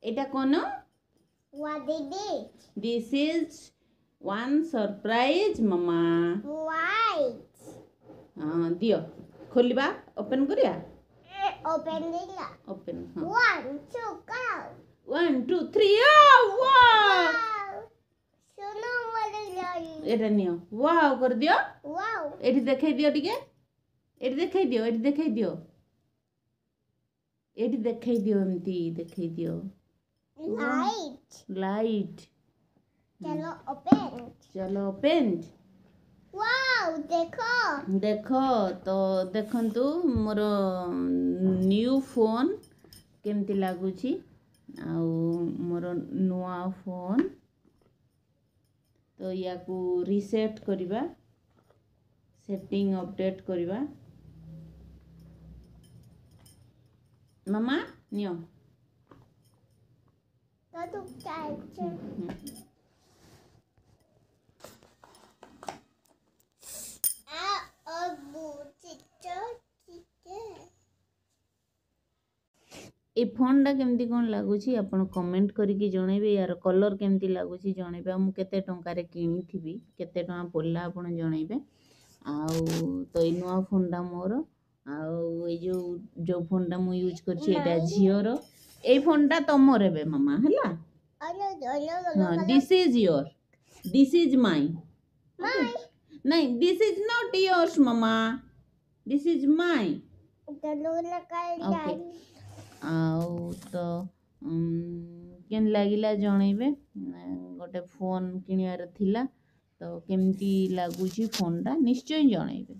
এটা কোন? What is it? This is one surprise, mama. White. दियो खोलिबा ओपन करिया Open it. Open 1, 2, go. 1 2 3 wow Wow. Suno Malayali. Etah neo wow कर दियो Wow. एठी देखाई दियो टिके एठी देखाई दियो एठी देखाई दियो एठी देखाई दियो एमती देखाई दियो Light. लाइट चलो open. चलो ओपन Wow. देखो. देखो तो देखंतु मोर न्यू फोन केमती लागुची आउ मोर नुआ फोन तो या को रीसेट करिबा सेटिंग अपडेट करिबा मामा नियो तो तू कैसे? अबू चिट्टा ए फोन टा केमती कोन लागुची आपण कमेंट करिकी जणेबे यार कलर केमती लागुची जणेबे हम केते टंका रे किनी थिबी केते टंका पड़ला आपण जणेबे आउ तो ए नुआ फोन टा मोर आउ ए जो फोन टा मु यूज करछि एटा जियो रो ए फोन टा तमरे बे मामा हला हां this is your this is my नहीं दिस इज नॉट योर्स मामा दिस इज माय चलो लगा ओके आउ तो केन लागिला जणेबे गोटे फोन किनियार थिला तो केमती लागुची फोन टा निश्चय जणेबे।